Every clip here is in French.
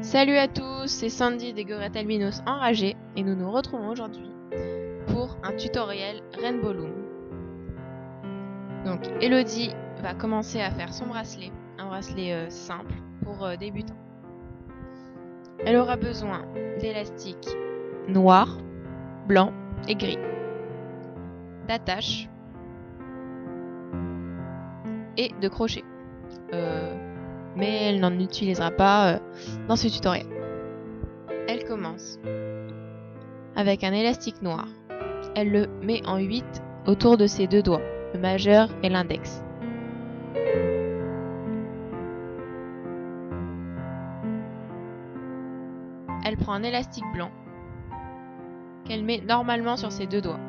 Salut à tous, c'est Sandy des Gorettes Albinos Enragés et nous nous retrouvons aujourd'hui pour un tutoriel Rainbow Loom. Donc Elodie va commencer à faire son bracelet, un bracelet simple pour débutants. Elle aura besoin d'élastiques noirs, blancs et gris, d'attaches et de crochets. Mais elle n'en utilisera pas dans ce tutoriel. Elle commence avec un élastique noir. Elle le met en 8 autour de ses deux doigts, le majeur et l'index. Elle prend un élastique blanc qu'elle met normalement sur ses deux doigts.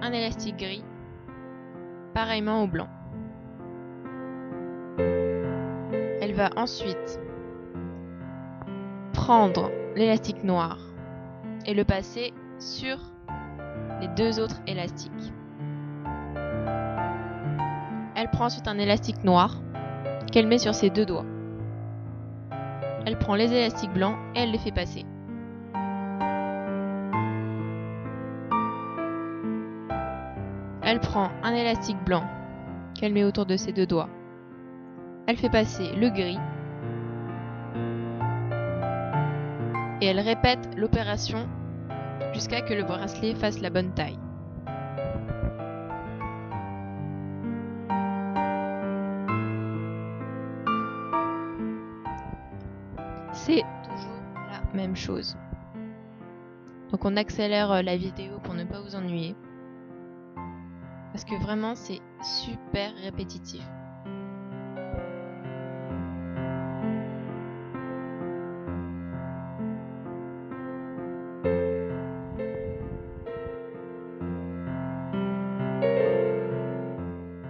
Un élastique gris, pareillement au blanc. Elle va ensuite prendre l'élastique noir et le passer sur les deux autres élastiques. Elle prend ensuite un élastique noir qu'elle met sur ses deux doigts. Elle prend les élastiques blancs et elle les fait passer. Elle prend un élastique blanc qu'elle met autour de ses deux doigts. Elle fait passer le gris et elle répète l'opération jusqu'à ce que le bracelet fasse la bonne taille. C'est toujours la même chose. Donc on accélère la vidéo pour ne pas vous ennuyer. Parce que vraiment c'est super répétitif.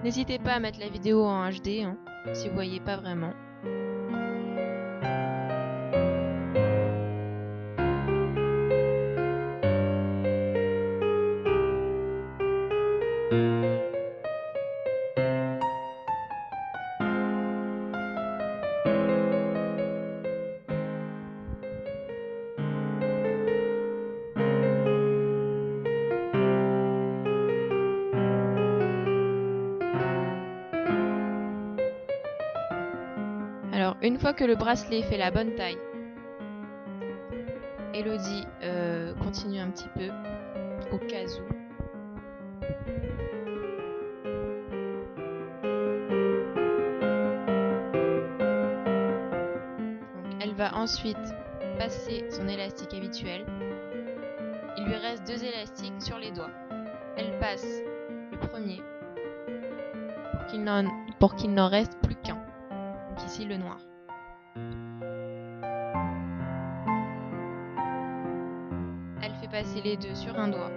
N'hésitez pas à mettre la vidéo en HD si vous voyez pas vraiment. Alors, une fois que le bracelet fait la bonne taille, Elodie continue un petit peu au cas où. Donc, elle va ensuite passer son élastique habituel. Il lui reste deux élastiques sur les doigts. Elle passe le premier pour qu'il n'en reste plus qu'un. Donc ici le noir. Elle fait passer les deux sur un doigt.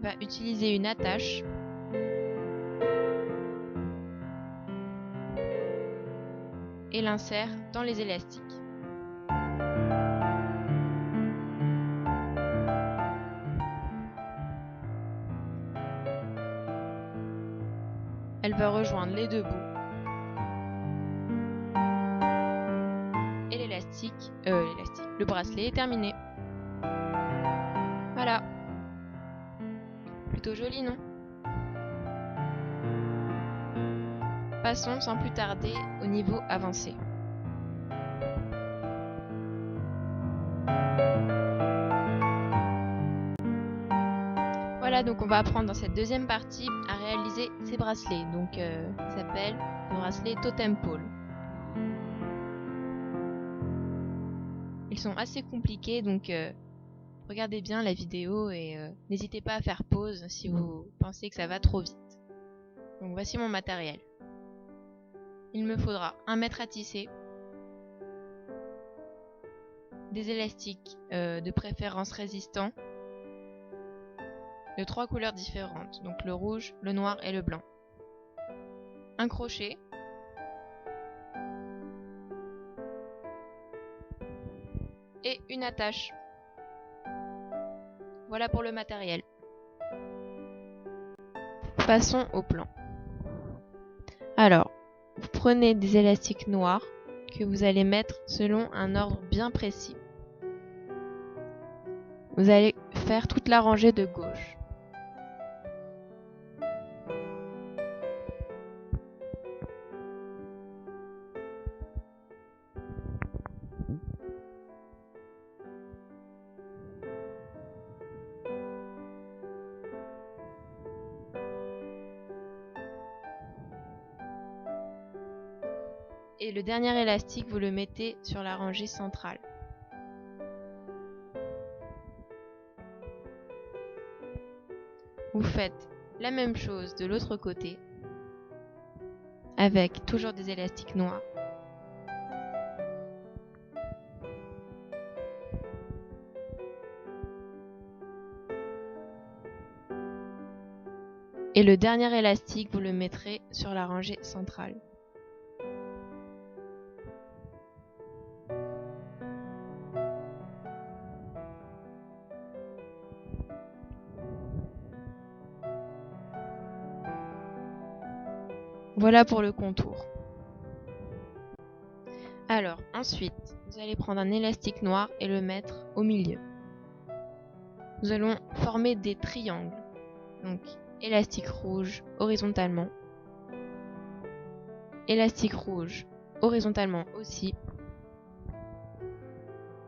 Va utiliser une attache et l'insère dans les élastiques. Elle va rejoindre les deux bouts et le bracelet est terminé. Voilà. Plutôt joli, non? Passons sans plus tarder au niveau avancé. Voilà, donc on va apprendre dans cette deuxième partie à réaliser ces bracelets. Donc, ça s'appelle le bracelet Totem Pole. Ils sont assez compliqués, donc regardez bien la vidéo et n'hésitez pas à faire pause si vous pensez que ça va trop vite. Donc voici mon matériel. Il me faudra un mètre à tisser, des élastiques de préférence résistants, de 3 couleurs différentes, donc le rouge, le noir et le blanc. Un crochet, et une attache. Voilà pour le matériel. Passons au plan. Alors, vous prenez des élastiques noirs que vous allez mettre selon un ordre bien précis. Vous allez faire toute la rangée de gauche. Et le dernier élastique, vous le mettez sur la rangée centrale. Vous faites la même chose de l'autre côté, avec toujours des élastiques noirs. Et le dernier élastique, vous le mettrez sur la rangée centrale. Voilà pour le contour. Alors, ensuite, vous allez prendre un élastique noir et le mettre au milieu. Nous allons former des triangles. Donc, élastique rouge horizontalement. Élastique rouge horizontalement aussi.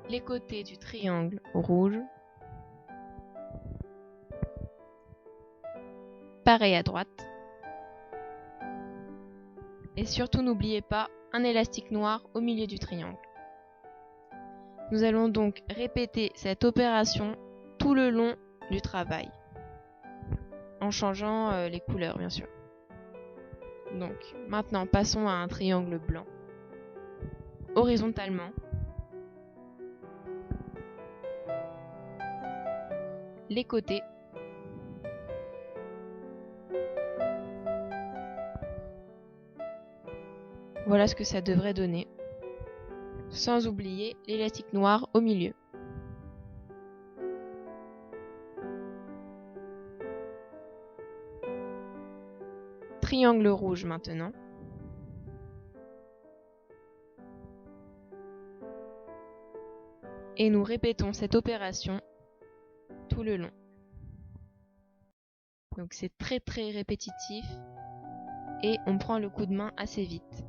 Les côtés du triangle rouge. Pareil à droite. Et surtout, n'oubliez pas un élastique noir au milieu du triangle. Nous allons donc répéter cette opération tout le long du travail, en changeant les couleurs bien sûr. Donc maintenant passons à un triangle blanc, horizontalement, les côtés, voilà ce que ça devrait donner, sans oublier l'élastique noir au milieu. Triangle rouge maintenant. Et nous répétons cette opération tout le long. Donc c'est très répétitif et on prend le coup de main assez vite.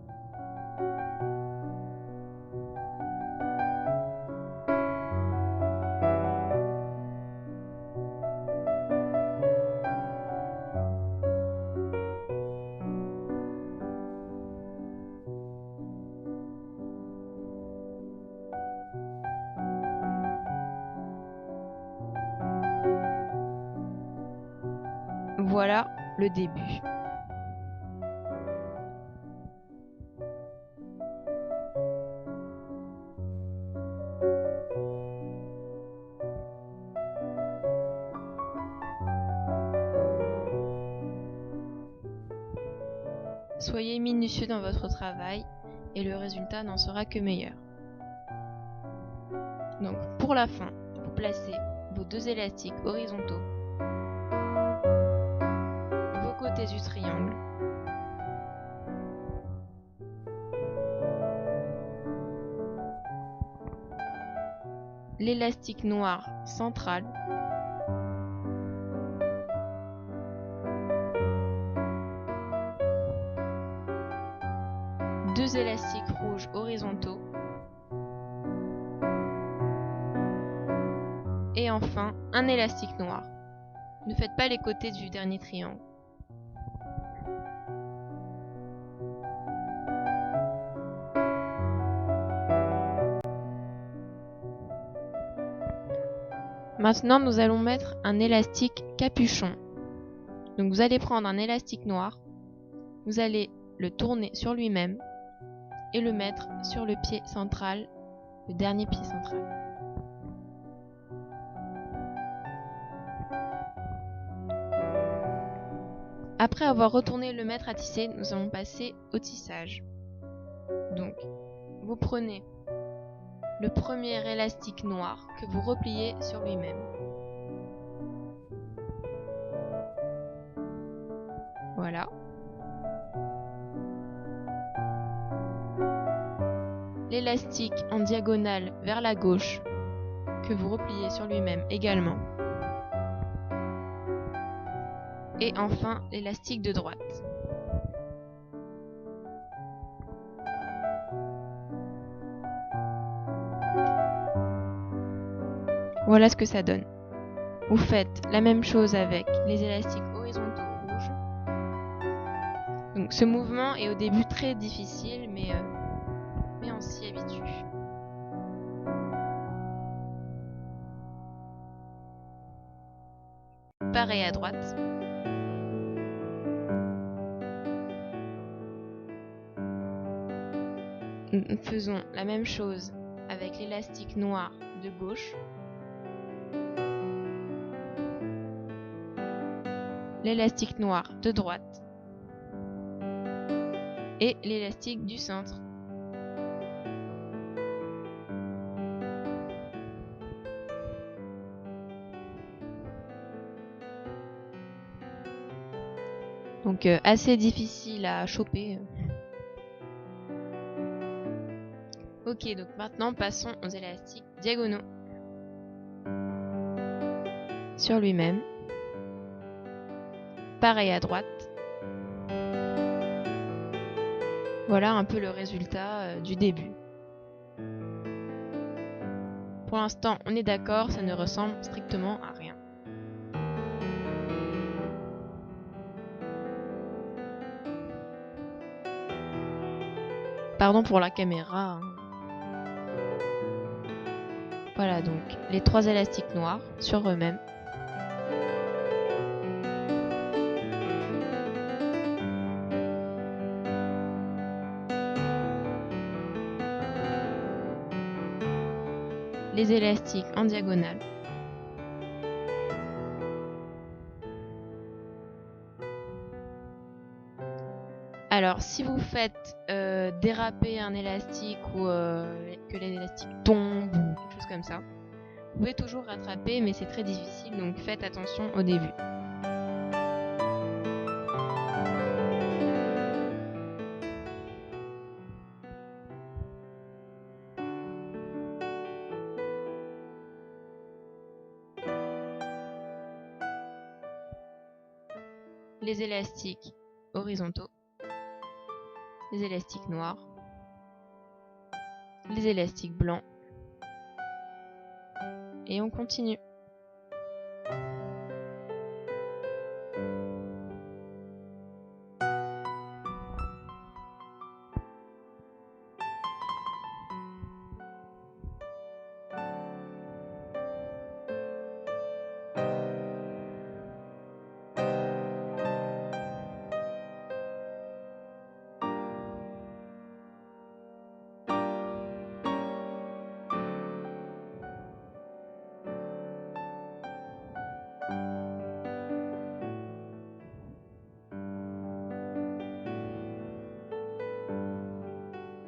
Voilà le début. Soyez minutieux dans votre travail et le résultat n'en sera que meilleur. Donc pour la fin, vous placez vos deux élastiques horizontaux, vos côtés du triangle, l'élastique noir central, deux élastiques rouges horizontaux et enfin un élastique noir. Ne faites pas les côtés du dernier triangle. Maintenant, nous allons mettre un élastique capuchon. Donc vous allez prendre un élastique noir, vous allez le tourner sur lui-même et le mettre sur le pied central, le dernier pied central. Après avoir retourné le maître à tisser, nous allons passer au tissage. Donc, vous prenez le premier élastique noir que vous repliez sur lui-même. Voilà. l'élastique en diagonale vers la gauche, que vous repliez sur lui-même également. Et enfin, l'élastique de droite. Voilà ce que ça donne. Vous faites la même chose avec les élastiques horizontaux rouges. Donc ce mouvement est au début très difficile, mais on s'y habitue. Pareil à droite. Nous faisons la même chose avec l'élastique noir de gauche. L'élastique noir de droite. Et l'élastique du centre. Donc assez difficile à choper. Ok, donc maintenant passons aux élastiques diagonaux. Sur lui-même. Pareil à droite. Voilà un peu le résultat du début. Pour l'instant, on est d'accord, ça ne ressemble strictement à rien. Pardon pour la caméra. Voilà donc les 3 élastiques noirs sur eux-mêmes. Les élastiques en diagonale. Alors, si vous faites déraper un élastique ou que l'élastique tombe ou quelque chose comme ça, vous pouvez toujours rattraper, mais c'est très difficile, donc faites attention au début. Les élastiques horizontaux, les élastiques noirs, les élastiques blancs, et on continue.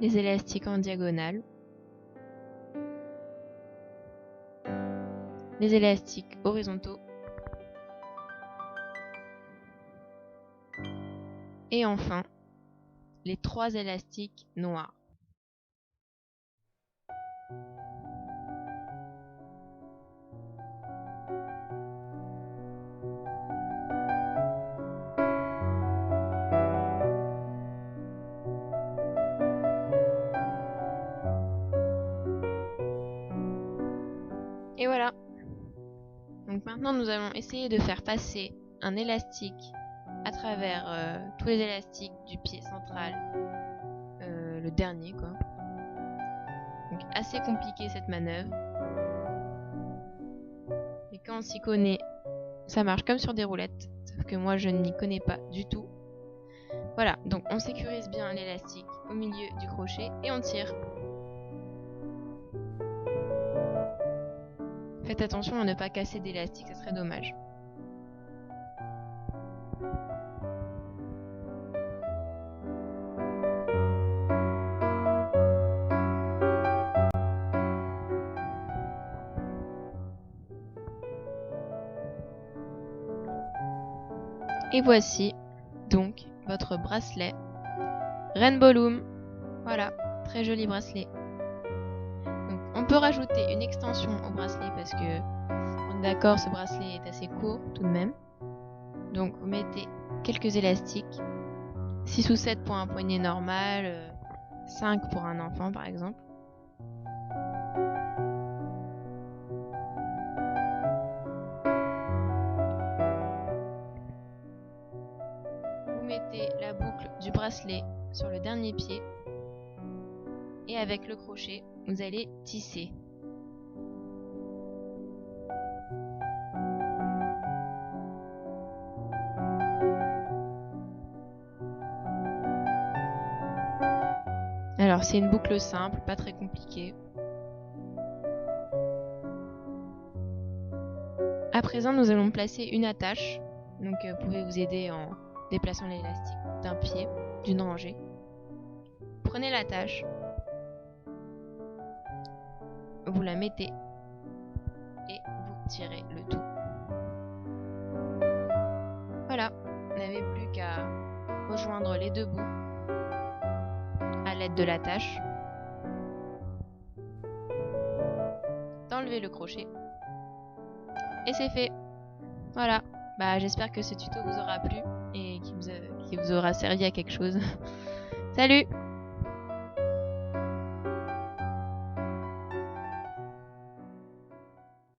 Les élastiques en diagonale, les élastiques horizontaux, et enfin les 3 élastiques noirs. Et voilà. Donc maintenant nous allons essayer de faire passer un élastique à travers tous les élastiques du pied central, le dernier quoi. Donc assez compliqué cette manœuvre. Mais quand on s'y connaît, ça marche comme sur des roulettes. Sauf que moi je n'y connais pas du tout. Voilà, donc on sécurise bien l'élastique au milieu du crochet et on tire. Faites attention à ne pas casser d'élastique, ça serait dommage. Et voici donc votre bracelet Rainbow Loom. Voilà, très joli bracelet. On peut rajouter une extension au bracelet parce que, on est d'accord, ce bracelet est assez court tout de même. Donc vous mettez quelques élastiques, 6 ou 7 pour un poignet normal, 5 pour un enfant par exemple. Vous mettez la boucle du bracelet sur le dernier pied et avec le crochet, vous allez tisser. Alors c'est une boucle simple, pas très compliquée. À présent, nous allons placer une attache. Donc vous pouvez vous aider en déplaçant l'élastique d'un pied, d'une rangée. Prenez l'attache, vous la mettez et vous tirez le tout. Voilà, vous n'avez plus qu'à rejoindre les deux bouts à l'aide de l'attache, d'enlever le crochet et c'est fait. Voilà, j'espère que ce tuto vous aura plu et qu'il vous aura servi à quelque chose. Salut!